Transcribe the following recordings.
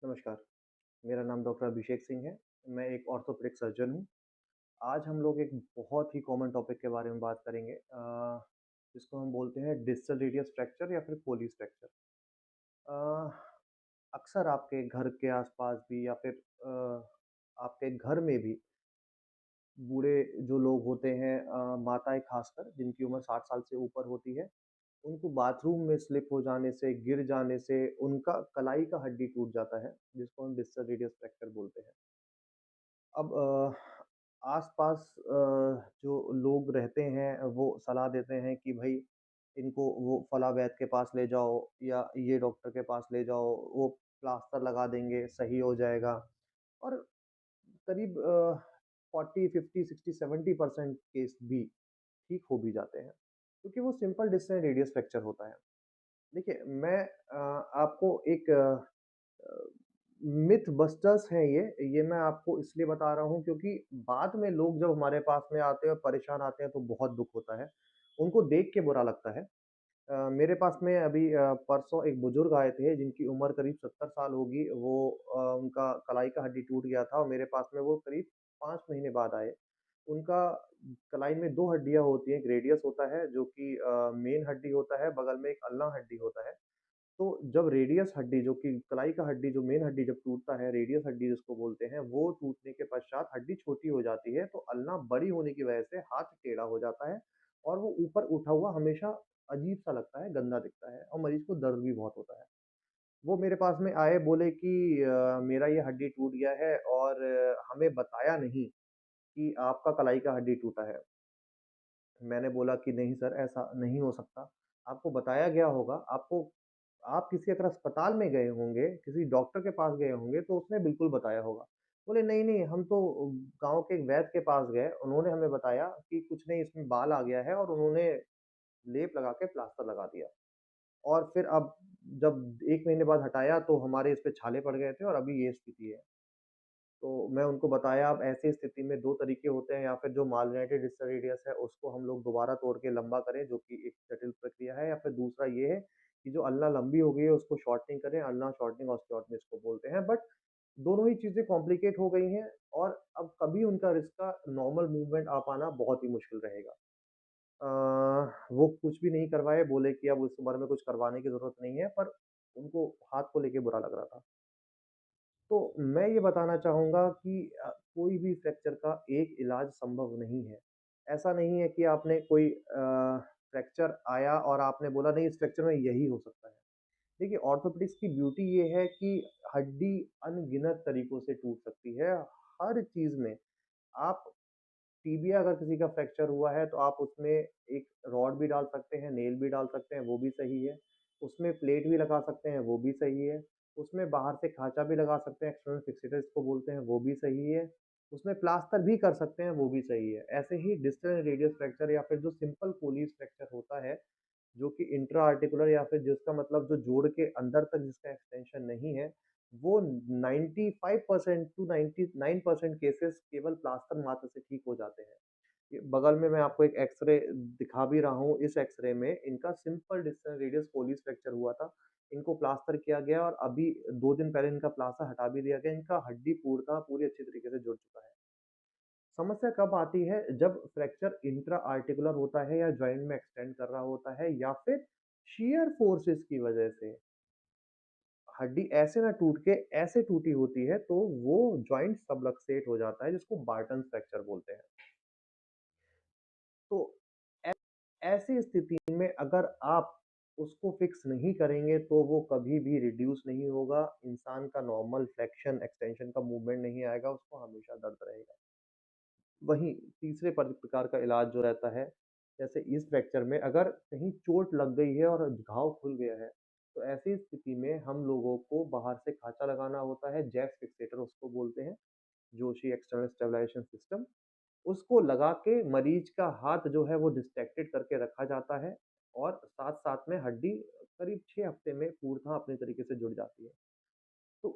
नमस्कार, मेरा नाम डॉक्टर अभिषेक सिंह है। मैं एक ऑर्थोपेडिक सर्जन हूँ। आज हम लोग एक बहुत ही कॉमन टॉपिक के बारे में बात करेंगे जिसको हम बोलते हैं डिस्टल रेडियस फ्रैक्चर या फिर कोलीस फ्रैक्चर। अ, अक्सर आपके घर के आसपास भी या फिर आपके घर में भी बूढ़े जो लोग होते हैं माताएँ ख़ासकर जिनकी उम्र 60 साल से ऊपर होती है, उनको बाथरूम में स्लिप हो जाने से, गिर जाने से उनका कलाई का हड्डी टूट जाता है, जिसको हम डिस्टल रेडियस फ्रैक्चर बोलते हैं। अब आस-पास जो लोग रहते हैं वो सलाह देते हैं कि भई इनको वो फलाँ वैद्य के पास ले जाओ या ये डॉक्टर के पास ले जाओ, वो प्लास्टर लगा देंगे, सही हो जाएगा। और करीब 40, 50, 60, 70% केस भी ठीक हो भी जाते हैं, क्योंकि वो सिंपल डिस्टेंस रेडियस फ्रैक्चर होता है। देखिए मैं आपको एक मिथ बस्टर्स हैं ये मैं आपको इसलिए बता रहा हूँ क्योंकि बाद में लोग जब हमारे पास में आते हैं और परेशान आते हैं तो बहुत दुःख होता है। उनको देख के बुरा लगता है। मेरे पास में अभी परसों एक बुजुर्ग आए थे जिनकी उम्र करीब 70 साल होगी। वो उनका कलाई का हड्डी टूट गया था और मेरे पास में वो करीब 5 महीने बाद आए। उनका कलाई में 2 हड्डियाँ होती हैं, एक रेडियस होता है जो कि मेन हड्डी होता है, बगल में एक अल्ना हड्डी होता है। तो जब रेडियस हड्डी जो कि कलाई का हड्डी जो मेन हड्डी जब टूटता है, रेडियस हड्डी जिसको बोलते हैं, वो टूटने के पश्चात हड्डी छोटी हो जाती है, तो अल्ना बड़ी होने की वजह से हाथ टेढ़ा हो जाता है और वो ऊपर उठा हुआ हमेशा अजीब-सा लगता है, गंदा दिखता है और मरीज़ को दर्द भी बहुत होता है। वो मेरे पास में आए बोले कि मेरा ये हड्डी टूट गया है और हमें बताया नहीं कि आपका कलाई का हड्डी टूटा है। मैंने बोला कि नहीं सर ऐसा नहीं हो सकता। आपको बताया गया होगा, आप किसी अगर अस्पताल में गए होंगे, किसी डॉक्टर के पास गए होंगे तो उसने बिल्कुल बताया होगा। बोले नहीं, नहीं हम तो गाँव के एक वैद्य के पास गए, उन्होंने हमें बताया कि कुछ नहीं इसमें बाल आ गया है और उन्होंने लेप लगा के प्लास्टर लगा दिया। और फिर अब जब 1 महीने बाद हटाया तो हमारे इस पे छाले पड़ गए थे और अभी ये स्थिति है। तो मैं उनको बताया अब ऐसी स्थिति में 2 तरीके होते हैं या फिर जो मालग्नेटेड डिस्टल रेडियस है उसको हम लोग दोबारा तोड़ के लंबा करें जो कि एक जटिल प्रक्रिया है या फिर दूसरा ये है कि जो अल्ना लंबी हो गई है उसको शॉर्टनिंग करें, अल्ना शॉर्टनिंग ऑस्टियोटमी इसको बोलते हैं। बट दोनों ही चीज़ें कॉम्प्लिकेट हो गई हैं और अब कभी उनका रिश्ता नॉर्मल मूवमेंट आ पाना बहुत ही मुश्किल रहेगा। वो कुछ भी नहीं करवाए, बोले कि अब उस उम्र में कुछ करवाने की ज़रूरत नहीं है, पर उनको हाथ को लेके बुरा लग रहा था। तो मैं ये बताना चाहूँगा कि कोई भी फ्रैक्चर का एक इलाज संभव नहीं है। ऐसा नहीं है कि आपने कोई फ्रैक्चर आया और आपने बोला नहीं इस फ्रैक्चर में यही हो सकता है। देखिए ऑर्थोपेडिक्स की ब्यूटी ये है कि हड्डी अनगिनत तरीकों से टूट सकती है। हर चीज़ में आप टिबिया अगर किसी का फ्रैक्चर हुआ है तो आप उसमें एक रॉड भी डाल सकते हैं, नेल भी डाल सकते हैं, वो भी सही है। उसमें प्लेट भी लगा सकते हैं, वो भी सही है। उसमें बाहर से खाँचा भी लगा सकते हैं, एक्सटर्नल फिक्सेटर जिसको बोलते हैं, वो भी सही है। उसमें प्लास्टर भी कर सकते हैं, वो भी सही है। ऐसे ही डिस्टल एंड रेडियस फ्रैक्चर या फिर जो सिंपल कोलीज फ्रैक्चर होता है, जो कि इंट्रा आर्टिकुलर या फिर जिसका मतलब जो जोड़ के अंदर तक जिसका एक्सटेंशन नहीं है, वो 95% टू 99% केसेस केवल प्लास्टर मात्र से ठीक हो जाते हैं। ये बगल में मैं आपको एक एक्स-रे दिखा भी रहा हूँ, इस एक्स-रे में इनका सिंपल डिस्टल रेडियस कोलीज फ्रैक्चर हुआ था। इनको प्लास्टर किया गया और अभी 2 दिन पहले इनका प्लास्टर हटा भी दिया गया। इनका हड्डी पूर्णतः पूरी अच्छी तरीके से जुड़ चुका है। समस्या कब आती है जब फ्रैक्चर इंट्रा आर्टिकुलर होता है या जॉइंट में एक्सटेंड कर रहा होता है या फिर शियर फोर्सेस की वजह से हड्डी ऐसे ना टूट के ऐसे टूटी होती है तो वो जॉइंट सबलक्सेट हो जाता है जिसको बार्टन फ्रैक्चर बोलते हैं। तो ऐ ऐसी स्थिति में अगर आप उसको फिक्स नहीं करेंगे तो वो कभी भी रिड्यूस नहीं होगा, इंसान का नॉर्मल फ्लेक्शन, एक्सटेंशन का मूवमेंट नहीं आएगा, उसको हमेशा दर्द रहेगा। वहीं तीसरे प्रकार का इलाज जो रहता है, जैसे इस फ्रैक्चर में अगर कहीं चोट लग गई है और घाव खुल गया है, तो ऐसी स्थिति में हम लोगों को बाहर से खाँचा लगाना होता है, जैक फिक्सेटर उसको बोलते हैं, जोशी एक्सटर्नल स्टेबलाइजेशन सिस्टम। उसको लगा के मरीज का हाथ जो है वो डिस्ट्रैक्टेड करके रखा जाता है और साथ-साथ में हड्डी करीब 6 हफ्ते में पूर्णतः अपने तरीके से जुड़ जाती है। तो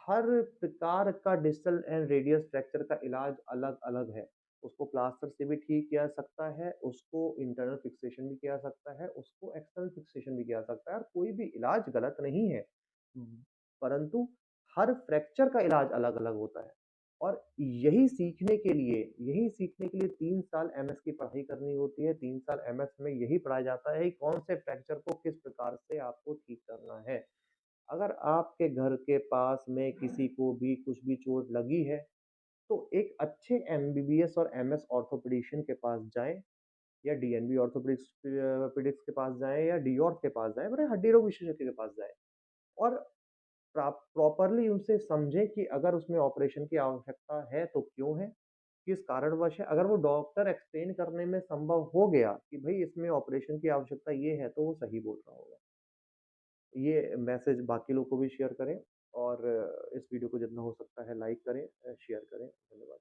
हर प्रकार का डिस्टल एंड रेडियस फ्रैक्चर का इलाज अलग-अलग है। उसको प्लास्टर से भी ठीक किया जा सकता है, उसको इंटरनल फिक्सेशन भी किया जा सकता है, उसको एक्सटर्नल फिक्सेशन भी किया जा सकता है और कोई भी इलाज गलत नहीं है। परंतु हर फ्रैक्चर का इलाज अलग-अलग होता है और यही सीखने के लिए 3 साल एमएस की पढ़ाई करनी होती है। 3 साल एमएस में यही पढ़ाया जाता है कि कौन से फ्रैक्चर को किस प्रकार से आपको ठीक करना है। अगर आपके घर के पास में किसी को भी कुछ भी चोट लगी है, तो एक अच्छे एमबीबीएस और एमएस ऑर्थोपेडिशियन के पास जाएँ या डीएनबी ऑर्थोपेडिक्स पेडिक्स के पास जाएँ या डीऑर्थ के पास जाएँ, मतलब हड्डी रोग विशेषज्ञ के पास जाएँ और प्रॉपरली उनसे समझें कि अगर उसमें ऑपरेशन की आवश्यकता है तो क्यों है? किस कारणवश है? अगर वो डॉक्टर एक्सप्लेन करने में संभव हो गया कि भई इसमें ऑपरेशन की आवश्यकता ये है, तो वो सही बोल रहा होगा। ये मैसेज बाकी लोग को भी शेयर करें और इस वीडियो को जितना हो सकता है लाइक करें शेयर करें। धन्यवाद।